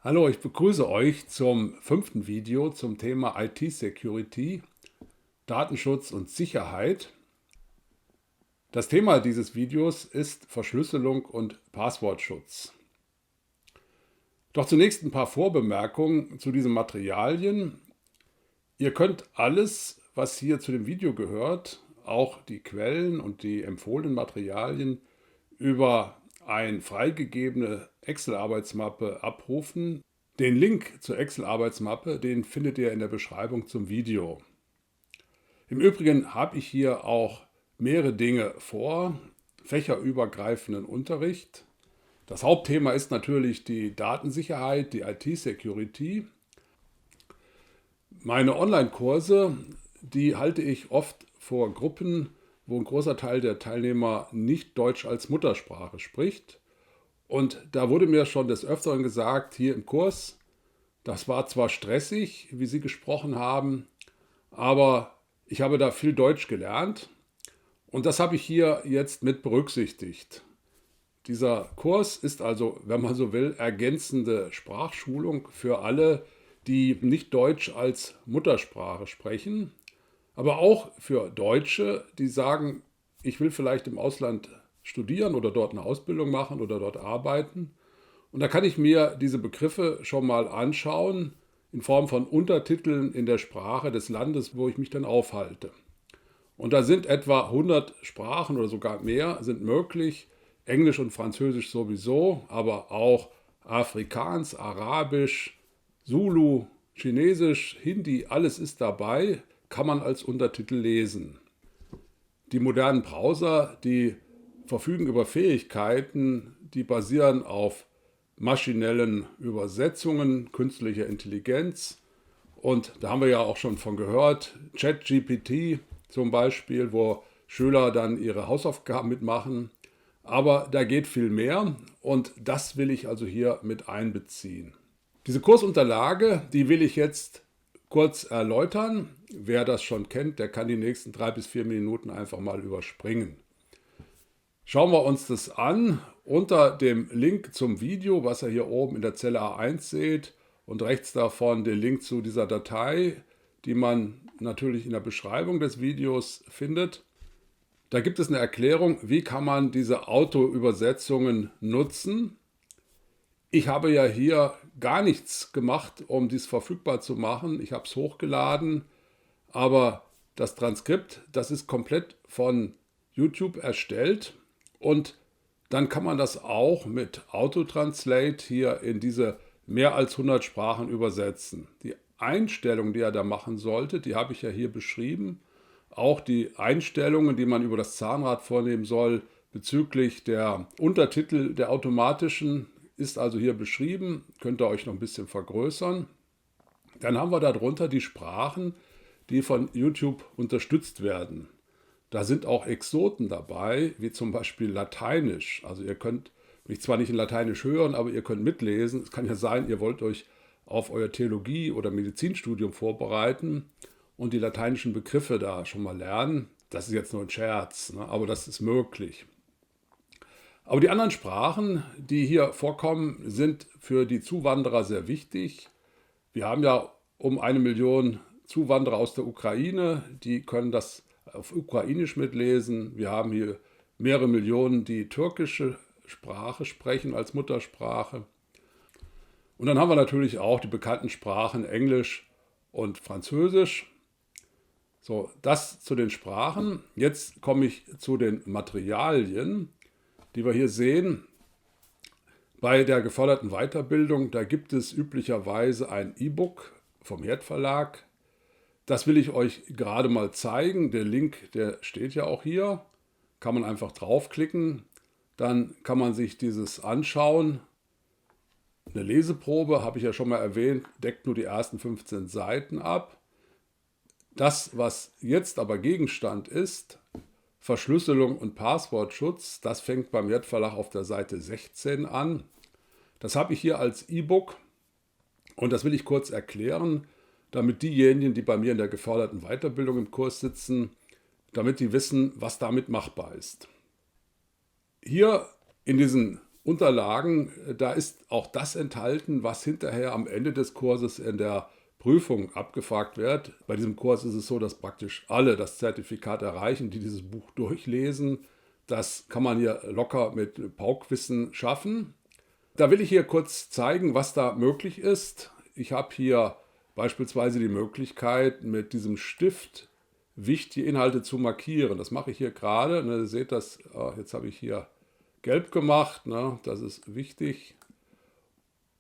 Hallo, ich begrüße euch zum 5. Video zum Thema IT-Security, Datenschutz und Sicherheit. Das Thema dieses Videos ist Verschlüsselung und Passwortschutz. Doch zunächst ein paar Vorbemerkungen zu diesen Materialien. Ihr könnt alles, was hier zu dem Video gehört, auch die Quellen und die empfohlenen Materialien über eine freigegebene Excel-Arbeitsmappe abrufen. Den Link zur Excel-Arbeitsmappe, den findet ihr in der Beschreibung zum Video. Im Übrigen habe ich hier auch mehrere Dinge vor, fächerübergreifenden Unterricht. Das Hauptthema ist natürlich die Datensicherheit, die IT-Security. Meine Online-Kurse, die halte ich oft vor Gruppen, wo ein großer Teil der Teilnehmer nicht Deutsch als Muttersprache spricht. Und da wurde mir schon des Öfteren gesagt, hier im Kurs, das war zwar stressig, wie Sie gesprochen haben, aber ich habe da viel Deutsch gelernt und das habe ich hier jetzt mit berücksichtigt. Dieser Kurs ist also, wenn man so will, ergänzende Sprachschulung für alle, die nicht Deutsch als Muttersprache sprechen, aber auch für Deutsche, die sagen, ich will vielleicht im Ausland studieren oder dort eine Ausbildung machen oder dort arbeiten. Und da kann ich mir diese Begriffe schon mal anschauen in Form von Untertiteln in der Sprache des Landes, wo ich mich dann aufhalte. Und da sind etwa 100 Sprachen oder sogar mehr sind möglich. Englisch und Französisch sowieso, aber auch Afrikaans, Arabisch, Zulu, Chinesisch, Hindi, alles ist dabei, kann man als Untertitel lesen. Die modernen Browser, die verfügen über Fähigkeiten, die basieren auf maschinellen Übersetzungen, künstlicher Intelligenz. Und da haben wir ja auch schon von gehört, ChatGPT zum Beispiel, wo Schüler dann ihre Hausaufgaben mitmachen. Aber da geht viel mehr und das will ich also hier mit einbeziehen. Diese Kursunterlage, die will ich jetzt kurz erläutern. Wer das schon kennt, der kann die nächsten 3 bis 4 Minuten einfach mal überspringen. Schauen wir uns das an. Unter dem Link zum Video, was ihr hier oben in der Zelle A1 seht, und rechts davon den Link zu dieser Datei, die man natürlich in der Beschreibung des Videos findet. Da gibt es eine Erklärung, wie kann man diese Autoübersetzungen nutzen. Ich habe ja hier gar nichts gemacht, um dies verfügbar zu machen. Ich habe es hochgeladen, aber das Transkript, das ist komplett von YouTube erstellt und dann kann man das auch mit Autotranslate hier in diese mehr als 100 Sprachen übersetzen. Die Einstellungen, die ihr da machen solltet, die habe ich ja hier beschrieben. Auch die Einstellungen, die man über das Zahnrad vornehmen soll bezüglich der Untertitel der automatischen, ist also hier beschrieben. Könnt ihr euch noch ein bisschen vergrößern. Dann haben wir darunter die Sprachen, die von YouTube unterstützt werden. Da sind auch Exoten dabei, wie zum Beispiel Lateinisch. Also ihr könnt mich zwar nicht in Lateinisch hören, aber ihr könnt mitlesen. Es kann ja sein, ihr wollt euch auf euer Theologie- oder Medizinstudium vorbereiten und die lateinischen Begriffe da schon mal lernen. Das ist jetzt nur ein Scherz, ne? Aber das ist möglich. Aber die anderen Sprachen, die hier vorkommen, sind für die Zuwanderer sehr wichtig. Wir haben ja um 1 Million Zuwanderer aus der Ukraine, die können das auf Ukrainisch mitlesen. Wir haben hier mehrere Millionen, die türkische Sprache sprechen als Muttersprache. Und dann haben wir natürlich auch die bekannten Sprachen Englisch und Französisch. So, das zu den Sprachen. Jetzt komme ich zu den Materialien, die wir hier sehen. Bei der geforderten Weiterbildung, da gibt es üblicherweise ein E-Book vom Herd Verlag. Das will ich euch gerade mal zeigen. Der Link, der steht ja auch hier. Kann man einfach draufklicken. Dann kann man sich dieses anschauen. Eine Leseprobe, habe ich ja schon mal erwähnt, deckt nur die ersten 15 Seiten ab. Das, was jetzt aber Gegenstand ist, Verschlüsselung und Passwortschutz, das fängt beim Herd Verlag auf der Seite 16 an. Das habe ich hier als E-Book und das will ich kurz erklären, damit diejenigen, die bei mir in der geforderten Weiterbildung im Kurs sitzen, damit die wissen, was damit machbar ist. Hier in diesen Unterlagen, da ist auch das enthalten, was hinterher am Ende des Kurses in der Prüfung abgefragt wird. Bei diesem Kurs ist es so, dass praktisch alle das Zertifikat erreichen, die dieses Buch durchlesen. Das kann man hier locker mit Paukwissen schaffen. Da will ich hier kurz zeigen, was da möglich ist. Ich habe hier beispielsweise die Möglichkeit, mit diesem Stift wichtige Inhalte zu markieren. Das mache ich hier gerade. Ihr seht das, jetzt habe ich hier gelb gemacht. Das ist wichtig.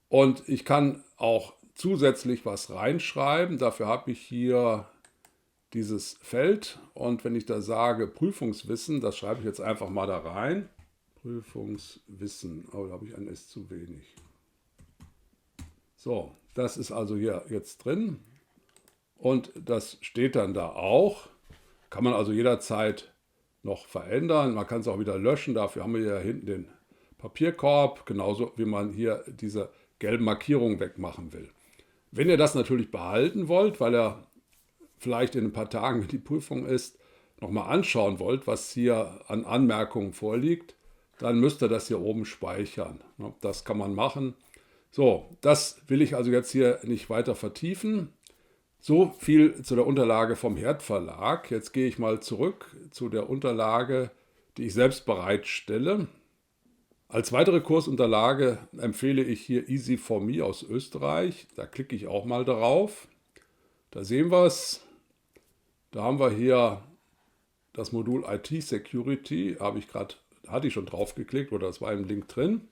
Und ich kann auch zusätzlich was reinschreiben. Dafür habe ich hier dieses Feld. Und wenn ich da sage Prüfungswissen, das schreibe ich jetzt einfach mal da rein. Prüfungswissen. Oh, da habe ich ein S zu wenig. So, das ist also hier jetzt drin. Und das steht dann da auch. Kann man also jederzeit noch verändern. Man kann es auch wieder löschen. Dafür haben wir hier hinten den Papierkorb. Genauso wie man hier diese gelben Markierungen wegmachen will. Wenn ihr das natürlich behalten wollt, weil ihr vielleicht in ein paar Tagen, wenn die Prüfung ist, nochmal anschauen wollt, was hier an Anmerkungen vorliegt, dann müsst ihr das hier oben speichern. Das kann man machen. So, das will ich also jetzt hier nicht weiter vertiefen. So viel zu der Unterlage vom Herd Verlag. Jetzt gehe ich mal zurück zu der Unterlage, die ich selbst bereitstelle. Als weitere Kursunterlage empfehle ich hier Easy4Me aus Österreich. Da klicke ich auch mal darauf. Da sehen wir es. Da haben wir hier das Modul IT Security. Hatte ich schon drauf geklickt oder das war im Link drin.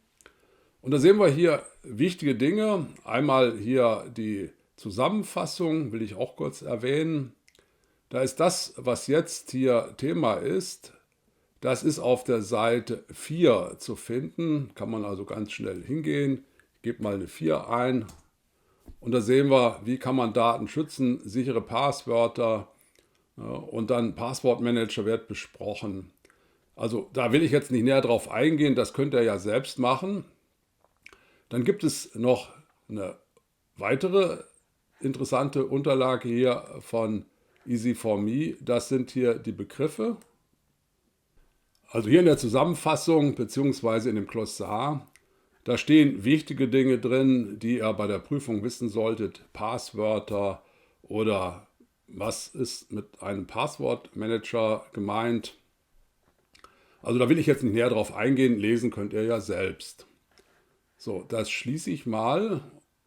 Und da sehen wir hier wichtige Dinge. Einmal hier die Zusammenfassung, will ich auch kurz erwähnen. Da ist das, was jetzt hier Thema ist. Das ist auf der Seite 4 zu finden. Kann man also ganz schnell hingehen. Ich gebe mal eine 4 ein. Und da sehen wir, wie kann man Daten schützen, sichere Passwörter und dann Passwortmanager wird besprochen. Also da will ich jetzt nicht näher drauf eingehen, das könnt ihr ja selbst machen. Dann gibt es noch eine weitere interessante Unterlage hier von Easy4Me. Das sind hier die Begriffe. Also hier in der Zusammenfassung bzw. in dem Glossar, da stehen wichtige Dinge drin, die ihr bei der Prüfung wissen solltet. Passwörter oder was ist mit einem Passwortmanager gemeint. Also da will ich jetzt nicht näher drauf eingehen, lesen könnt ihr ja selbst. So, das schließe ich mal,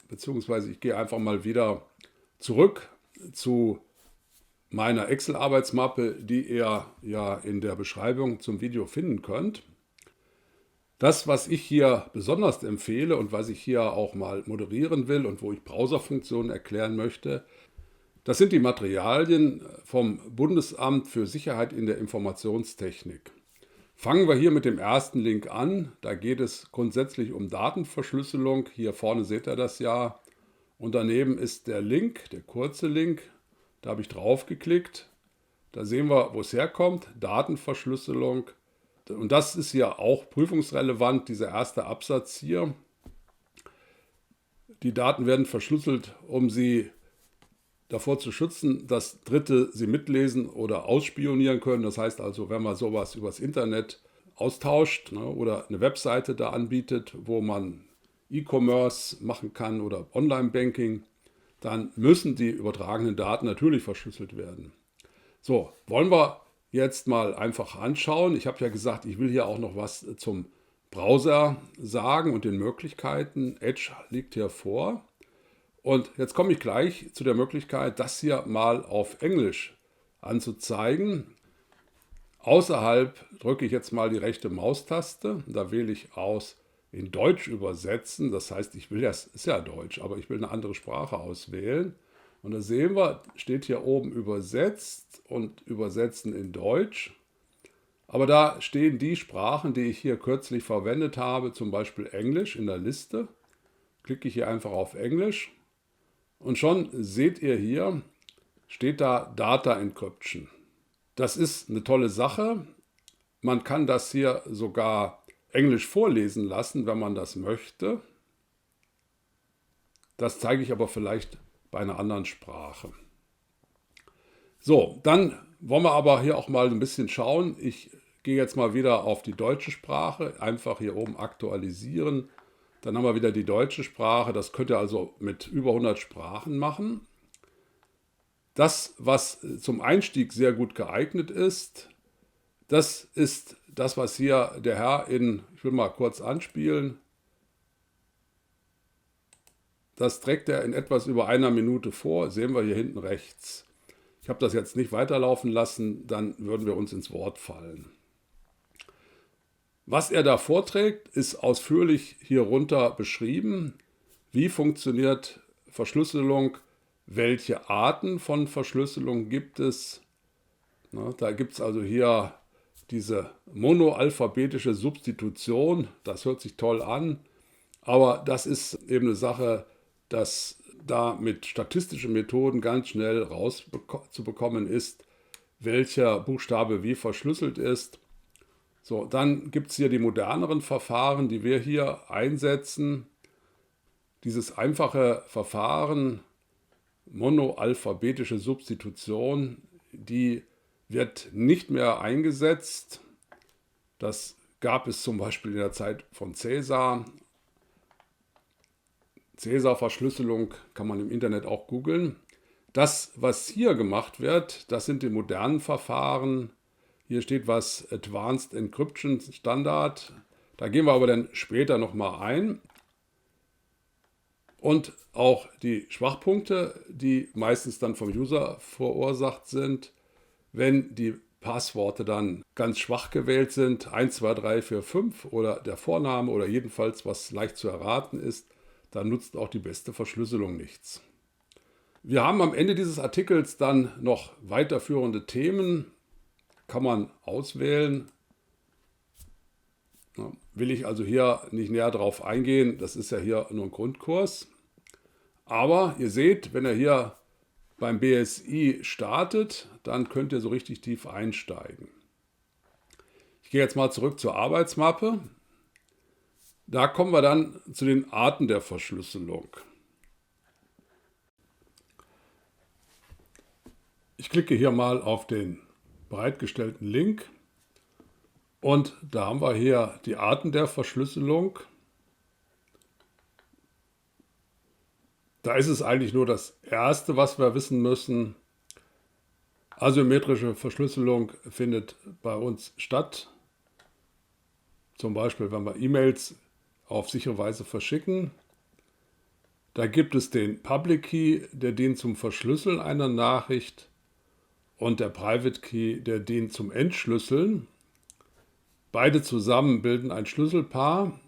beziehungsweise ich gehe einfach mal wieder zurück zu meiner Excel-Arbeitsmappe, die ihr ja in der Beschreibung zum Video finden könnt. Das, was ich hier besonders empfehle und was ich hier auch mal moderieren will und wo ich Browserfunktionen erklären möchte, das sind die Materialien vom Bundesamt für Sicherheit in der Informationstechnik. Fangen wir hier mit dem ersten Link an. Da geht es grundsätzlich um Datenverschlüsselung. Hier vorne seht ihr das ja. Und daneben ist der Link, der kurze Link. Da habe ich drauf geklickt. Da sehen wir, wo es herkommt. Datenverschlüsselung. Und das ist hier auch prüfungsrelevant, dieser erste Absatz hier. Die Daten werden verschlüsselt, um sie davor zu schützen, dass Dritte sie mitlesen oder ausspionieren können. Das heißt also, wenn man sowas übers Internet austauscht oder eine Webseite da anbietet, wo man E-Commerce machen kann oder Online-Banking, dann müssen die übertragenen Daten natürlich verschlüsselt werden. So, wollen wir jetzt mal einfach anschauen. Ich habe ja gesagt, ich will hier auch noch was zum Browser sagen und den Möglichkeiten. Edge liegt hier vor. Und jetzt komme ich gleich zu der Möglichkeit, das hier mal auf Englisch anzuzeigen. Außerhalb drücke ich jetzt mal die rechte Maustaste. Da wähle ich aus in Deutsch übersetzen. Das heißt, ich will das, ist ja Deutsch, aber ich will eine andere Sprache auswählen. Und da sehen wir, steht hier oben übersetzt und übersetzen in Deutsch. Aber da stehen die Sprachen, die ich hier kürzlich verwendet habe, zum Beispiel Englisch in der Liste. Klicke ich hier einfach auf Englisch. Und schon seht ihr hier, steht da Data Encryption. Das ist eine tolle Sache. Man kann das hier sogar Englisch vorlesen lassen, wenn man das möchte. Das zeige ich aber vielleicht bei einer anderen Sprache. So, dann wollen wir aber hier auch mal ein bisschen schauen. Ich gehe jetzt mal wieder auf die deutsche Sprache, einfach hier oben aktualisieren. Dann haben wir wieder die deutsche Sprache, das könnt ihr also mit über 100 Sprachen machen. Das, was zum Einstieg sehr gut geeignet ist, das ist das, was hier der Herr ich will mal kurz anspielen, das trägt er in etwas über einer Minute vor, sehen wir hier hinten rechts. Ich habe das jetzt nicht weiterlaufen lassen, dann würden wir uns ins Wort fallen. Was er da vorträgt, ist ausführlich hier runter beschrieben. Wie funktioniert Verschlüsselung? Welche Arten von Verschlüsselung gibt es? Da gibt es also hier diese monoalphabetische Substitution. Das hört sich toll an, aber das ist eben eine Sache, dass da mit statistischen Methoden ganz schnell rauszubekommen ist, welcher Buchstabe wie verschlüsselt ist. So, dann gibt es hier die moderneren Verfahren, die wir hier einsetzen. Dieses einfache Verfahren, monoalphabetische Substitution, die wird nicht mehr eingesetzt. Das gab es zum Beispiel in der Zeit von Cäsar. Cäsar-Verschlüsselung kann man im Internet auch googeln. Das, was hier gemacht wird, das sind die modernen Verfahren. Hier steht was Advanced Encryption Standard. Da gehen wir aber dann später nochmal ein. Und auch die Schwachpunkte, die meistens dann vom User verursacht sind, wenn die Passworte dann ganz schwach gewählt sind, 1, 2, 3, 4, 5 oder der Vorname oder jedenfalls was leicht zu erraten ist, dann nutzt auch die beste Verschlüsselung nichts. Wir haben am Ende dieses Artikels dann noch weiterführende Themen, kann man auswählen. Will ich also hier nicht näher drauf eingehen, das ist ja hier nur ein Grundkurs. Aber ihr seht, wenn ihr hier beim BSI startet, dann könnt ihr so richtig tief einsteigen. Ich gehe jetzt mal zurück zur Arbeitsmappe. Da kommen wir dann zu den Arten der Verschlüsselung. Ich klicke hier mal auf den bereitgestellten Link und da haben wir hier die Arten der Verschlüsselung. Da ist es eigentlich nur das Erste, was wir wissen müssen. Asymmetrische Verschlüsselung findet bei uns statt. Zum Beispiel, wenn wir E-Mails auf sichere Weise verschicken. Da gibt es den Public Key, der dient zum Verschlüsseln einer Nachricht, und der Private Key, der dient zum Entschlüsseln. Beide zusammen bilden ein Schlüsselpaar.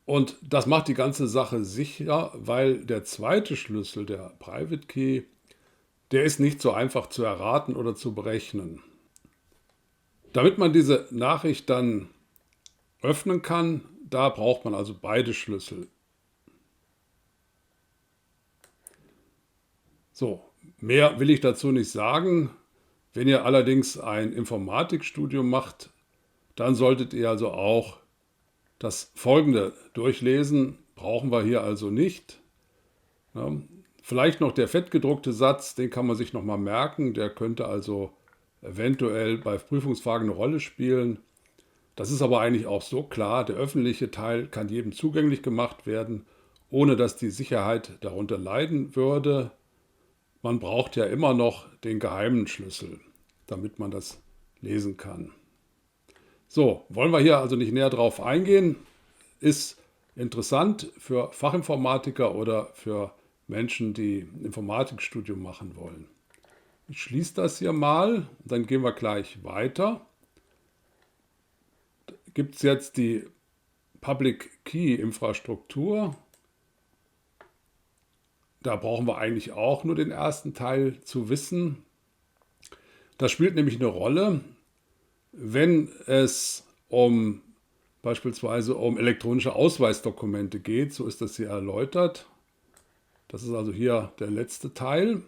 Und das macht die ganze Sache sicher, weil der zweite Schlüssel, der Private Key, der ist nicht so einfach zu erraten oder zu berechnen. Damit man diese Nachricht dann öffnen kann, da braucht man also beide Schlüssel. So, mehr will ich dazu nicht sagen. Wenn ihr allerdings ein Informatikstudium macht, dann solltet ihr also auch das Folgende durchlesen, brauchen wir hier also nicht. Ja, vielleicht noch der fettgedruckte Satz, den kann man sich nochmal merken, der könnte also eventuell bei Prüfungsfragen eine Rolle spielen. Das ist aber eigentlich auch so klar, der öffentliche Teil kann jedem zugänglich gemacht werden, ohne dass die Sicherheit darunter leiden würde. Man braucht ja immer noch den geheimen Schlüssel, damit man das lesen kann. So, wollen wir hier also nicht näher drauf eingehen. Ist interessant für Fachinformatiker oder für Menschen, die ein Informatikstudium machen wollen. Ich schließe das hier mal, dann gehen wir gleich weiter. Da gibt es jetzt die Public Key Infrastruktur. Da brauchen wir eigentlich auch nur den ersten Teil zu wissen. Das spielt nämlich eine Rolle, wenn es beispielsweise um elektronische Ausweisdokumente geht. So ist das hier erläutert. Das ist also hier der letzte Teil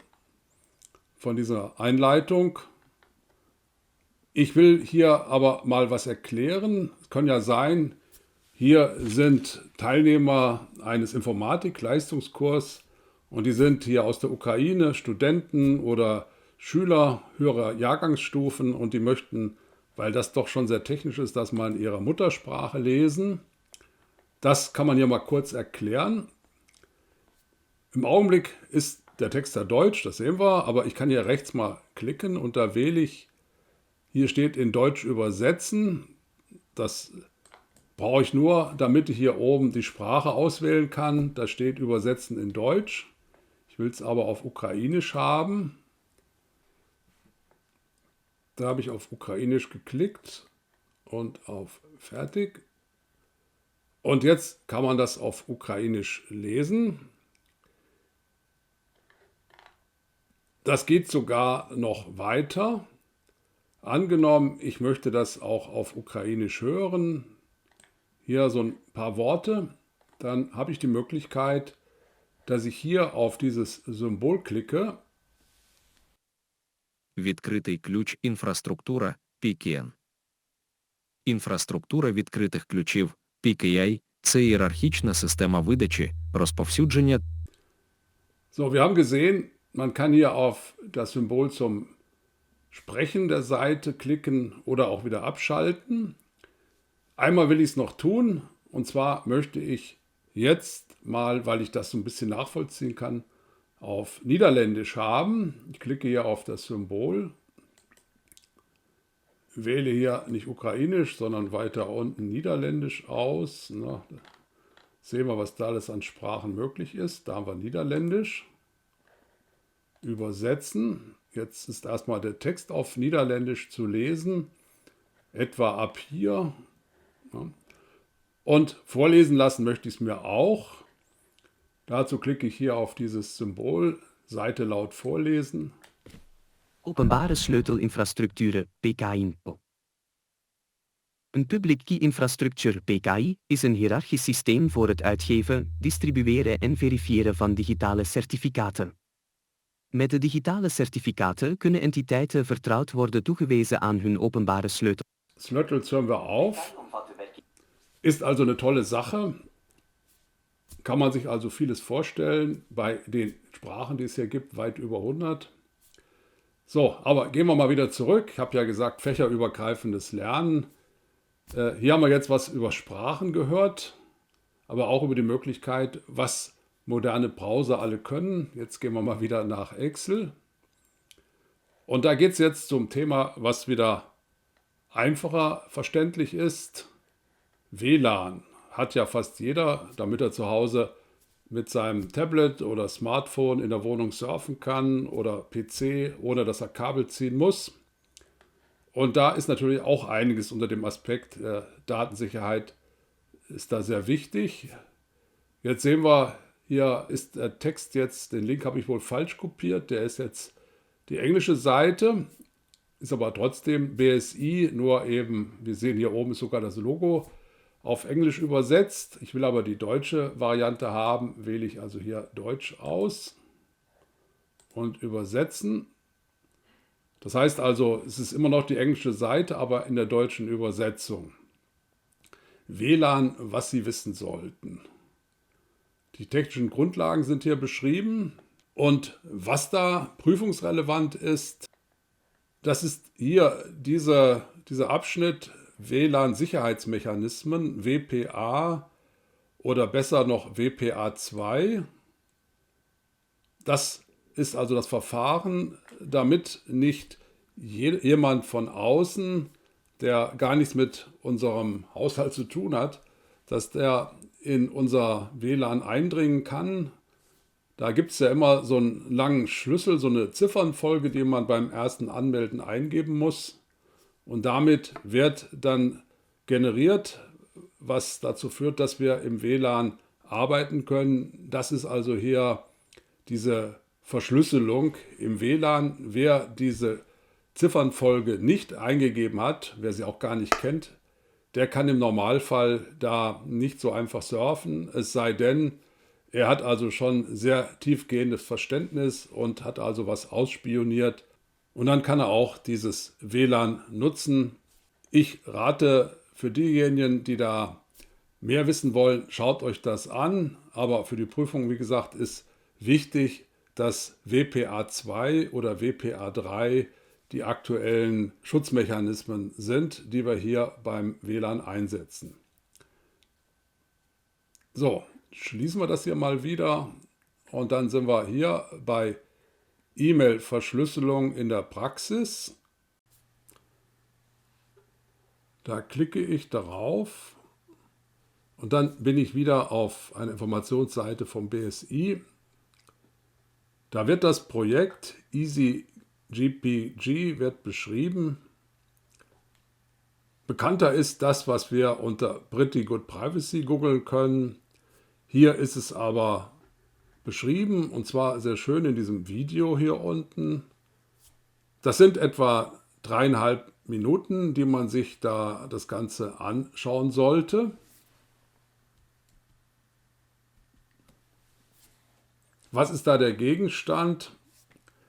von dieser Einleitung. Ich will hier aber mal was erklären. Es kann ja sein, hier sind Teilnehmer eines Informatik-Leistungskurs und die sind hier aus der Ukraine, Studenten oder Schüler höherer Jahrgangsstufen und die möchten weil das doch schon sehr technisch ist, das mal in ihrer Muttersprache lesen. Das kann man hier mal kurz erklären. Im Augenblick ist der Text ja Deutsch, das sehen wir, aber ich kann hier rechts mal klicken und da wähle ich, hier steht in Deutsch übersetzen. Das brauche ich nur, damit ich hier oben die Sprache auswählen kann. Da steht übersetzen in Deutsch. Ich will es aber auf Ukrainisch haben. Da habe ich auf Ukrainisch geklickt und auf Fertig. Und jetzt kann man das auf Ukrainisch lesen. Das geht sogar noch weiter. Angenommen, ich möchte das auch auf Ukrainisch hören. Hier so ein paar Worte. Dann habe ich die Möglichkeit, dass ich hier auf dieses Symbol klicke. Відкритий ключ інфраструктура PKN. Інфраструктура відкритих ключів PKI – це ієрархічна система видачі, розповсюдження. So, wir haben gesehen, man kann hier auf das Symbol zum Sprechen der Seite klicken oder auch wieder abschalten. Einmal will ich es noch tun, und zwar möchte ich jetzt mal, weil ich das so ein bisschen nachvollziehen kann, auf Niederländisch haben. Ich klicke hier auf das Symbol, wähle hier nicht Ukrainisch, sondern weiter unten Niederländisch aus. Na, sehen wir, was da alles an Sprachen möglich ist. Da haben wir Niederländisch. Übersetzen. Jetzt ist erstmal der Text auf Niederländisch zu lesen, etwa ab hier. Ja. Und vorlesen lassen möchte ich es mir auch. Dazu klicke ich hier auf dieses Symbol, Seite laut vorlesen. Openbare sleutelinfrastructuren PKI. Een public key infrastructure PKI is een hiërarchisch systeem voor het uitgeven, distribueren en verifiëren van digitale certificaten. Met de digitale certificaten kunnen entiteiten vertrouwd worden toegewezen aan hun openbare sleutel. Sleutels hören wir auf. Ist also eine tolle Sache. Kann man sich also vieles vorstellen bei den Sprachen, die es hier gibt, weit über 100. So, aber gehen wir mal wieder zurück. Ich habe ja gesagt, fächerübergreifendes Lernen. Hier haben wir jetzt was über Sprachen gehört, aber auch über die Möglichkeit, was moderne Browser alle können. Jetzt gehen wir mal wieder nach Excel. Und da geht es jetzt zum Thema, was wieder einfacher verständlich ist. WLAN hat ja fast jeder, damit er zu Hause mit seinem Tablet oder Smartphone in der Wohnung surfen kann oder PC, ohne dass er Kabel ziehen muss. Und da ist natürlich auch einiges unter dem Aspekt Datensicherheit ist da sehr wichtig. Jetzt sehen wir, hier ist der Text jetzt, den Link habe ich wohl falsch kopiert, der ist jetzt die englische Seite, ist aber trotzdem BSI, nur eben, wir sehen hier oben ist sogar das Logo auf Englisch übersetzt. Ich will aber die deutsche Variante haben, wähle ich also hier Deutsch aus und übersetzen. Das heißt also, es ist immer noch die englische Seite, aber in der deutschen Übersetzung. WLAN, was Sie wissen sollten. Die technischen Grundlagen sind hier beschrieben und was da prüfungsrelevant ist, das ist hier dieser Abschnitt WLAN-Sicherheitsmechanismen, WPA oder besser noch WPA2. Das ist also das Verfahren, damit nicht jemand von außen, der gar nichts mit unserem Haushalt zu tun hat, dass der in unser WLAN eindringen kann. Da gibt es ja immer so einen langen Schlüssel, so eine Ziffernfolge, die man beim ersten Anmelden eingeben muss. Und damit wird dann generiert, was dazu führt, dass wir im WLAN arbeiten können. Das ist also hier diese Verschlüsselung im WLAN. Wer diese Ziffernfolge nicht eingegeben hat, wer sie auch gar nicht kennt, der kann im Normalfall da nicht so einfach surfen, es sei denn, er hat also schon sehr tiefgehendes Verständnis und hat also was ausspioniert. Und dann kann er auch dieses WLAN nutzen. Ich rate für diejenigen, die da mehr wissen wollen, schaut euch das an. Aber für die Prüfung, wie gesagt, ist wichtig, dass WPA2 oder WPA3 die aktuellen Schutzmechanismen sind, die wir hier beim WLAN einsetzen. So, schließen wir das hier mal wieder und dann sind wir hier bei E-Mail-Verschlüsselung in der Praxis. Da klicke ich darauf und dann bin ich wieder auf einer Informationsseite vom BSI. Da wird das Projekt EasyGPG wird beschrieben. Bekannter ist das, was wir unter Pretty Good Privacy googeln können. Hier ist es aber beschrieben und zwar sehr schön in diesem Video hier unten. Das sind etwa 3,5 Minuten, die man sich da das Ganze anschauen sollte. Was ist da der Gegenstand?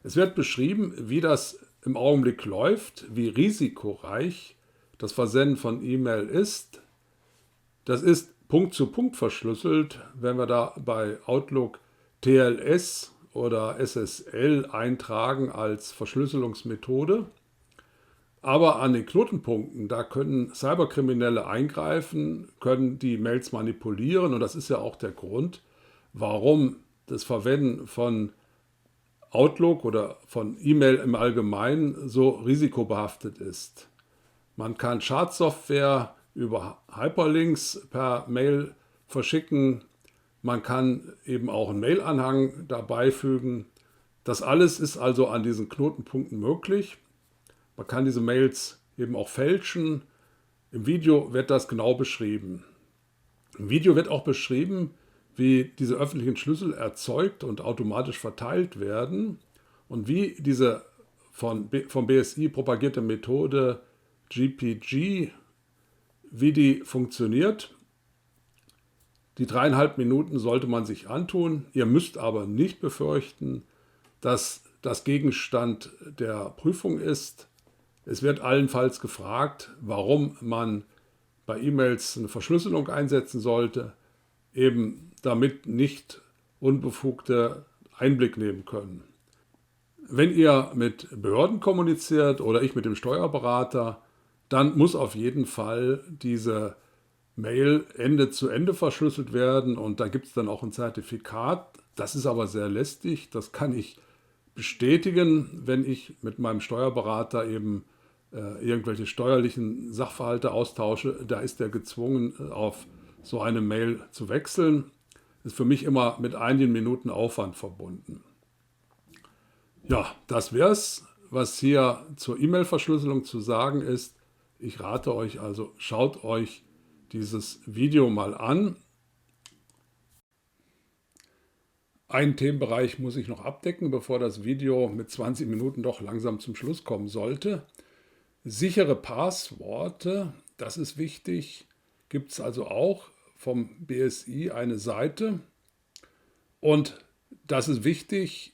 Es wird beschrieben, wie das im Augenblick läuft, wie risikoreich das Versenden von E-Mail ist. Das ist Punkt zu Punkt verschlüsselt, wenn wir da bei Outlook TLS oder SSL eintragen als Verschlüsselungsmethode. Aber an den Knotenpunkten, da können Cyberkriminelle eingreifen, können die Mails manipulieren und das ist ja auch der Grund, warum das Verwenden von Outlook oder von E-Mail im Allgemeinen so risikobehaftet ist. Man kann Schadsoftware über Hyperlinks per Mail verschicken, man kann eben auch einen Mailanhang dabei fügen. Das alles ist also an diesen Knotenpunkten möglich. Man kann diese Mails eben auch fälschen. Im Video wird das genau beschrieben. Im Video wird auch beschrieben, wie diese öffentlichen Schlüssel erzeugt und automatisch verteilt werden und wie diese vom BSI propagierte Methode GPG, wie die funktioniert. Die 3,5 Minuten sollte man sich antun. Ihr müsst aber nicht befürchten, dass das Gegenstand der Prüfung ist. Es wird allenfalls gefragt, warum man bei E-Mails eine Verschlüsselung einsetzen sollte, eben damit nicht Unbefugte Einblick nehmen können. Wenn ihr mit Behörden kommuniziert oder ich mit dem Steuerberater, dann muss auf jeden Fall diese Mail Ende zu Ende verschlüsselt werden und da gibt es dann auch ein Zertifikat. Das ist aber sehr lästig, das kann ich bestätigen, wenn ich mit meinem Steuerberater eben irgendwelche steuerlichen Sachverhalte austausche. Da ist er gezwungen, auf so eine Mail zu wechseln. Ist für mich immer mit einigen Minuten Aufwand verbunden. Ja, das wäre es, was hier zur E-Mail-Verschlüsselung zu sagen ist. Ich rate euch also, schaut euch dieses Video mal an. Einen Themenbereich muss ich noch abdecken, bevor das Video mit 20 Minuten doch langsam zum Schluss kommen sollte. Sichere Passworte, das ist wichtig, gibt es also auch vom BSI eine Seite. Und das ist wichtig,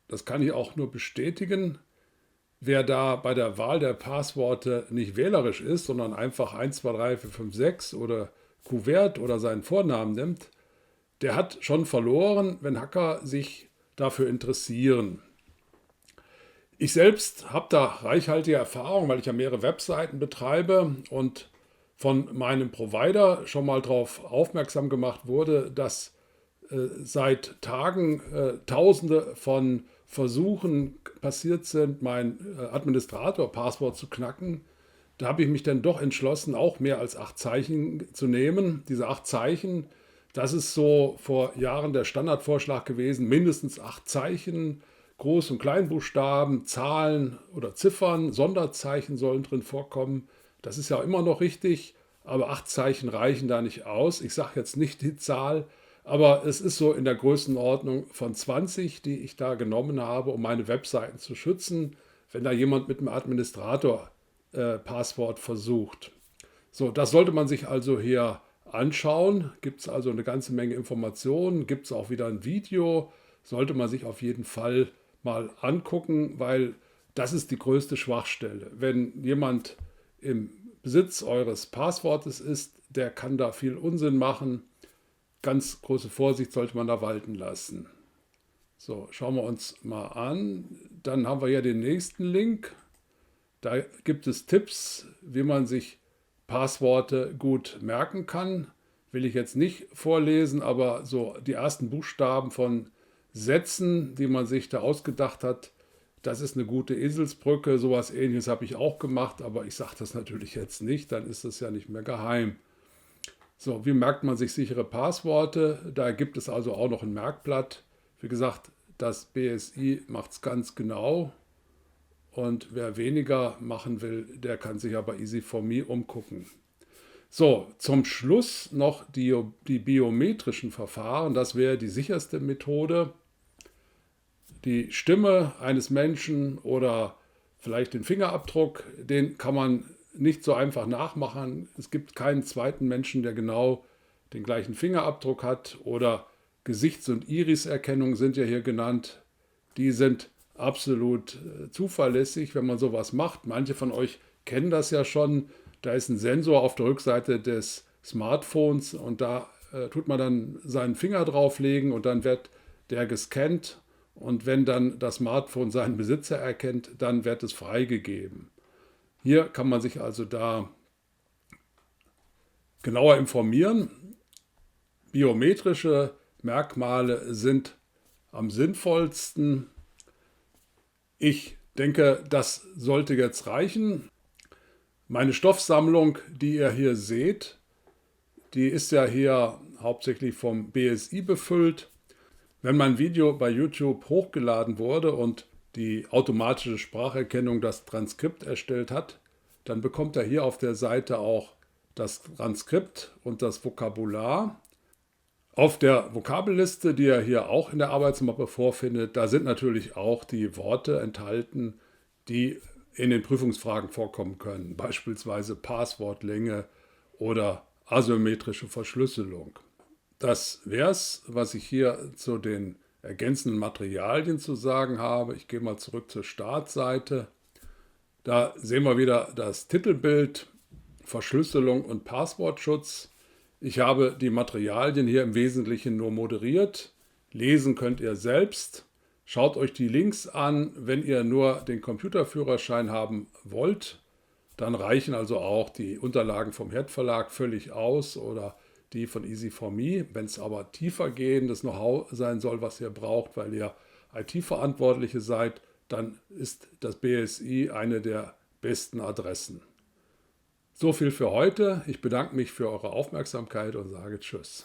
das kann ich auch nur bestätigen, wer da bei der Wahl der Passworte nicht wählerisch ist, sondern einfach 1, 2, 3, 4, 5, 6 oder Kuvert oder seinen Vornamen nimmt, der hat schon verloren, wenn Hacker sich dafür interessieren. Ich selbst habe da reichhaltige Erfahrung, weil ich ja mehrere Webseiten betreibe und von meinem Provider schon mal darauf aufmerksam gemacht wurde, dass seit Tagen Tausende von Versuchen passiert sind, mein Administrator-Passwort zu knacken. Da habe ich mich dann doch entschlossen, auch mehr als 8 Zeichen zu nehmen. Diese 8 Zeichen, das ist so vor Jahren der Standardvorschlag gewesen, mindestens 8 Zeichen, Groß- und Kleinbuchstaben, Zahlen oder Ziffern, Sonderzeichen sollen drin vorkommen. Das ist ja immer noch richtig, aber 8 Zeichen reichen da nicht aus. Ich sage jetzt nicht die Zahl, aber es ist so in der Größenordnung von 20, die ich da genommen habe, um meine Webseiten zu schützen, wenn da jemand mit einem Administrator-Passwort versucht. So, das sollte man sich also hier anschauen. Gibt es also eine ganze Menge Informationen, gibt es auch wieder ein Video, sollte man sich auf jeden Fall mal angucken, weil das ist die größte Schwachstelle. Wenn jemand im Besitz eures Passwortes ist, der kann da viel Unsinn machen. Ganz große Vorsicht sollte man da walten lassen. So, schauen wir uns mal an. Dann haben wir ja den nächsten Link. Da gibt es Tipps, wie man sich Passworte gut merken kann. Will ich jetzt nicht vorlesen, aber so die ersten Buchstaben von Sätzen, die man sich da ausgedacht hat, das ist eine gute Eselsbrücke. Sowas Ähnliches habe ich auch gemacht, aber ich sage das natürlich jetzt nicht, dann ist das ja nicht mehr geheim. So, wie merkt man sich sichere Passworte? Da gibt es also auch noch ein Merkblatt. Wie gesagt, das BSI macht es ganz genau. Und wer weniger machen will, der kann sich aber Easy4Me umgucken. So, zum Schluss noch die biometrischen Verfahren. Das wäre die sicherste Methode. Die Stimme eines Menschen oder vielleicht den Fingerabdruck, den kann man nicht so einfach nachmachen. Es gibt keinen zweiten Menschen, der genau den gleichen Fingerabdruck hat. Oder Gesichts- und Iriserkennung sind ja hier genannt. Die sind absolut zuverlässig, wenn man sowas macht. Manche von euch kennen das ja schon. Da ist ein Sensor auf der Rückseite des Smartphones und da tut man dann seinen Finger drauflegen und dann wird der gescannt. Und wenn dann das Smartphone seinen Besitzer erkennt, dann wird es freigegeben. Hier kann man sich also da genauer informieren. Biometrische Merkmale sind am sinnvollsten. Ich denke, das sollte jetzt reichen. Meine Stoffsammlung, die ihr hier seht, die ist ja hier hauptsächlich vom BSI befüllt. Wenn mein Video bei YouTube hochgeladen wurde und die automatische Spracherkennung das Transkript erstellt hat, dann bekommt er hier auf der Seite auch das Transkript und das Vokabular. Auf der Vokabelliste, die ihr hier auch in der Arbeitsmappe vorfindet, da sind natürlich auch die Worte enthalten, die in den Prüfungsfragen vorkommen können, beispielsweise Passwortlänge oder asymmetrische Verschlüsselung. Das wäre es, was ich hier zu den ergänzenden Materialien zu sagen habe. Ich gehe mal zurück zur Startseite. Da sehen wir wieder das Titelbild, Verschlüsselung und Passwortschutz. Ich habe die Materialien hier im Wesentlichen nur moderiert. Lesen könnt ihr selbst. Schaut euch die Links an, wenn ihr nur den Computerführerschein haben wollt. Dann reichen also auch die Unterlagen vom Herd Verlag völlig aus oder die von Easy4Me. Wenn es aber tiefer gehendes Know-how sein soll, was ihr braucht, weil ihr IT-Verantwortliche seid, dann ist das BSI eine der besten Adressen. So viel für heute. Ich bedanke mich für eure Aufmerksamkeit und sage Tschüss.